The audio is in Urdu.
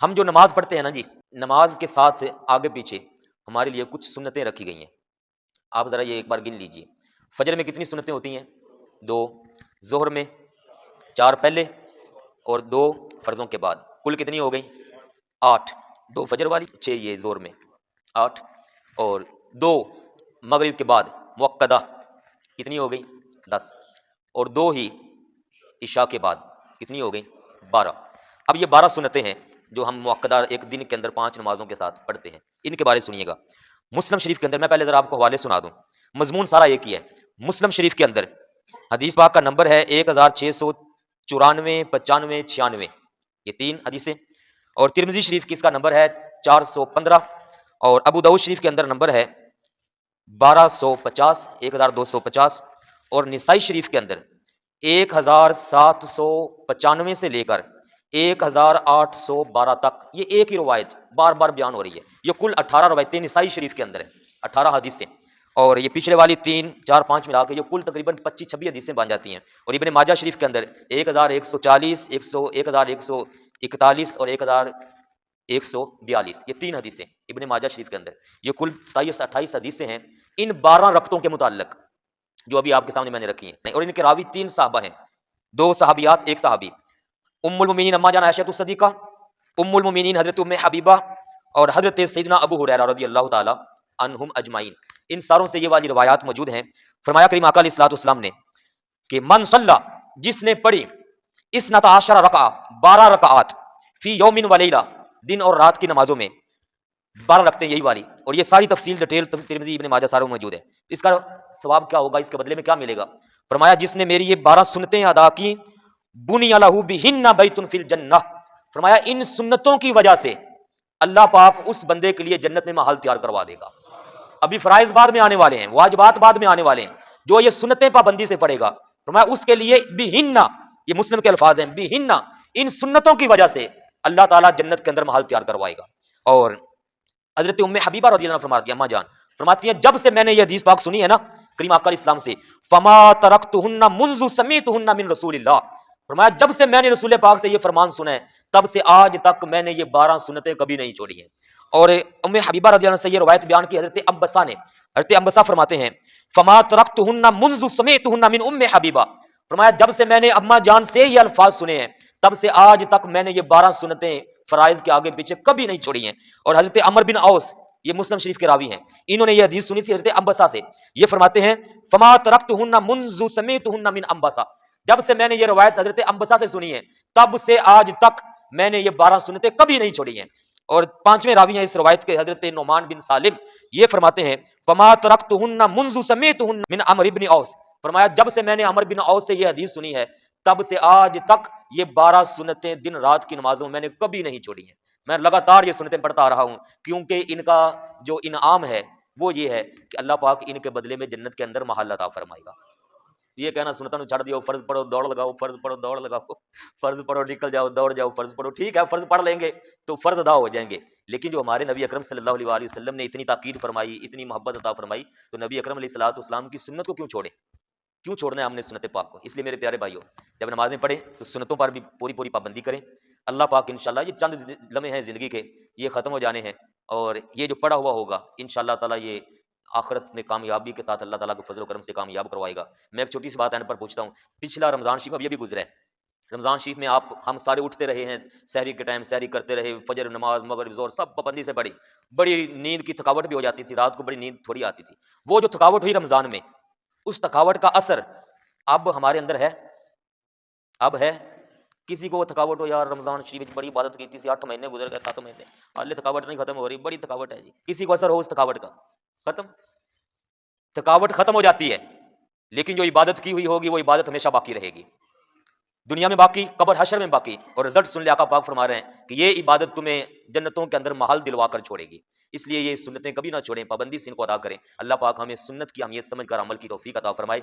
ہم جو نماز پڑھتے ہیں نا جی، نماز کے ساتھ آگے پیچھے ہمارے لیے کچھ سنتیں رکھی گئی ہیں۔ آپ ذرا یہ ایک بار گن لیجئے، فجر میں کتنی سنتیں ہوتی ہیں؟ 2، ظہر میں 4 پہلے اور 2 فرضوں کے بعد، کل کتنی ہو گئی؟ 8، 2 فجر والی، 6 یہ ظہر میں، 8 اور 2 مغرب کے بعد مؤکدہ، کتنی ہو گئی؟ 10 اور 2 ہی عشاء کے بعد، کتنی ہو گئی؟ 12۔ اب یہ 12 سنتیں ہیں جو ہم مؤکدہ ایک دن کے اندر 5 نمازوں کے ساتھ پڑھتے ہیں، ان کے بارے سنیے گا۔ مسلم شریف کے اندر، میں پہلے ذرا آپ کو حوالے سنا دوں، مضمون سارا ایک ہی ہے۔ مسلم شریف کے اندر حدیث پاک کا نمبر ہے 1694، 95، 96، یہ 3 حدیثیں، اور ترمذی شریف کی اس کا نمبر ہے 415، اور ابو داؤد شریف کے اندر نمبر ہے 1250، 1250، اور نسائی شریف کے اندر 1795 سے لے کر 1812 تک، یہ ایک ہی روایت بار بار بیان ہو رہی ہے۔ یہ کل 18 روایتیں نسائی شریف کے اندر ہیں، 18 حدیثیں، اور یہ پچھلے والی 3، 4، 5 ملا کے یہ کل تقریباً 25-26 حدیثیں بن جاتی ہیں۔ اور ابن ماجہ شریف کے اندر 1140، 1141 اور 1142، یہ 3 حدیثیں ابن ماجہ شریف کے اندر، یہ کل 27-28 حدیثیں ہیں ان 12 رکعتوں کے متعلق جو ابھی آپ کے سامنے میں نے رکھی ہیں، اور ان کے راوی 3 صحابہ ہیں، 2 صحابیات، 1 صحابی، ام المؤمنین اما جان عائشہ الصدیقہ، ام المؤمنین حضرت ام حبیبہ، اور حضرت سیدنا ابو ہریرہ رضی اللہ تعالی عنہم اجمعین۔ ان ساروں سے یہ والی روایات موجود ہیں۔ فرمایا کریم آقا علیہ الصلوۃ والسلام نے کہ من صلی، جس نے پڑھی 12 رکعہ، 12 رکعات، فی یوم و لیلہ، دن اور رات کی نمازوں میں 12 رکھتے ہیں یہی والی، اور یہ ساری تفصیل ڈیٹیل ترمذی ابن ماجہ ساروں میں موجود ہے۔ اس کا ثواب کیا ہوگا، اس کے بدلے میں کیا ملے گا؟ فرمایا جس نے میری یہ 12 سنتیں ادا کی، بنی لہ بہن بیت فی الجنہ، فرمایا ان سنتوں کی وجہ سے اللہ پاک اس بندے کے لیے جنت میں محل تیار کروا دے گا۔ ابھی فرائض بعد میں آنے والے ہیں، واجبات بعد میں آنے والے ہیں، جو یہ سنتیں پابندی سے پڑھے گا، فرمایا اس کے لیے بہن، یہ مسلم کے الفاظ ہیں، بہن، ان سنتوں کی وجہ سے اللہ تعالیٰ جنت کے اندر محل تیار کروائے گا۔ اور حضرت ام حبیبہ رضی اللہ عنہ فرماتی ہیں، اماں جان فرماتی ہیں جب سے میں نے یہ حدیث پاک سنی ہے نا کریم آقا علیہ السلام سے، فما ترکتہن منذ سمعتہن من رسول اللہ، فرمایا جب سے میں نے رسول پاک سے یہ فرمان سنا ہے تب سے آج تک میں نے یہ 12 سنتیں کبھی نہیں چھوڑی ہیں۔ اور ام حبیبہ رضی اللہ عنہ سے یہ روایت بیان کی حضرت ابسہ نے، حضرت ابسہ فرماتے ہیں فما ترکتہن منذ سمعتہن من ام حبیبہ، فرمایا جب سے میں نے اماں جان سے یہ الفاظ سنے ہیں تب سے آج تک میں نے یہ 12 سنتیں فرائض کے آگے پیچھے کبھی نہیں چھوڑی ہیں۔ اور حضرت عمر بن اوس، یہ مسلم شریف کے راوی ہیں، انہوں نے یہ حدیث سنی تھی حضرت ابسہ سے، یہ فرماتے ہیں فما ترکتہن منذ سمعتہن من ابسہ، جب سے میں نے یہ روایت حضرت ابسہ سے سنی ہے تب سے آج تک میں نے یہ 12 سنتیں کبھی نہیں چھوڑی ہیں۔ اور 5ویں راوی ہیں اس روایت کے حضرت نعمان بن سالم، یہ فرماتے ہیں فما ترکتہن منذ سمعتہن من عمرو بن اوس، فرمایا جب سے میں نے عمرو بن اوس سے یہ حدیث سنی ہے تب سے آج تک یہ 12 سنتیں دن رات کی نمازوں میں نے کبھی نہیں چھوڑی ہیں، میں لگاتار یہ سنتیں پڑھتا آ رہا ہوں، کیونکہ ان کا جو انعام ہے وہ یہ ہے کہ اللہ پاک ان کے بدلے میں جنت کے اندر محل عطا فرمائے گا۔ یہ کہنا سنتوں نے چھڑ دیو، فرض پڑھو دوڑ لگاؤ، فرض پڑھو دوڑ لگاؤ، فرض پڑھو نکل جاؤ دوڑ جاؤ، فرض پڑھو، ٹھیک ہے فرض پڑھ لیں گے تو فرض ادا ہو جائیں گے، لیکن جو ہمارے نبی اکرم صلی اللہ علیہ وآلہ وسلم نے اتنی تاکید فرمائی، اتنی محبت عطا فرمائی، تو نبی اکرم علیہ الصلوۃ والسلام کی سنت کو کیوں چھوڑیں؟ کیوں چھوڑنا ہے ہم نے سنت پاک کو؟ اس لیے میرے پیارے بھائیوں، جب نمازیں پڑھیں تو سنتوں پر بھی پوری پابندی کریں۔ اللہ پاک انشاءاللہ، یہ چند لمحے ہیں زندگی کے، یہ ختم ہو جانے ہیں، اور یہ جو پڑھا ہوا ہوگا انشاءاللہ تعالیٰ یہ آخرت میں کامیابی کے ساتھ اللہ تعالیٰ کے فضل و کرم سے کامیاب کروائے گا۔ میں ایک چھوٹی سی بات اینڈ پر پوچھتا ہوں، پچھلا رمضان شریف اب یہ بھی گزرا ہے، رمضان شریف میں ہم سارے اٹھتے رہے ہیں، سحری کے ٹائم سحری کرتے رہے، فجر نماز مغرب ظہر سب پابندی سے پڑھی، بڑی نیند کی تھکاوٹ بھی ہو جاتی تھی، رات کو بڑی نیند تھوڑی آتی تھی، وہ جو تھکاوٹ ہوئی رمضان میں، اس تھکاوٹ کا اثر اب ہمارے اندر ہے؟ اب ہے؟ کسی کو تھکاوٹ ہو یار رمضان شریف بڑی عبادت کی تھی، 8 مہینے گزر گئے، 7 مہینے حالے تھکاوٹ نہیں ختم ہو رہی، بڑی تھکاوٹ ہے جی، کسی کو اثر ہو اس تھکاوٹ کا؟ ختم، تھکاوٹ ختم ہو جاتی ہے، لیکن جو عبادت کی ہوئی ہوگی وہ عبادت ہمیشہ باقی رہے گی، دنیا میں باقی، قبر حشر میں باقی، اور رزلٹ سن لے آقا پاک فرما رہے ہیں کہ یہ عبادت تمہیں جنتوں کے اندر محل دلوا کر چھوڑے گی، اس لیے یہ سنتیں کبھی نہ چھوڑیں، پابندی سے ان کو ادا کریں۔ اللہ پاک ہمیں سنت کی اہمیت سمجھ کر عمل کی توفیق عطا فرمائے۔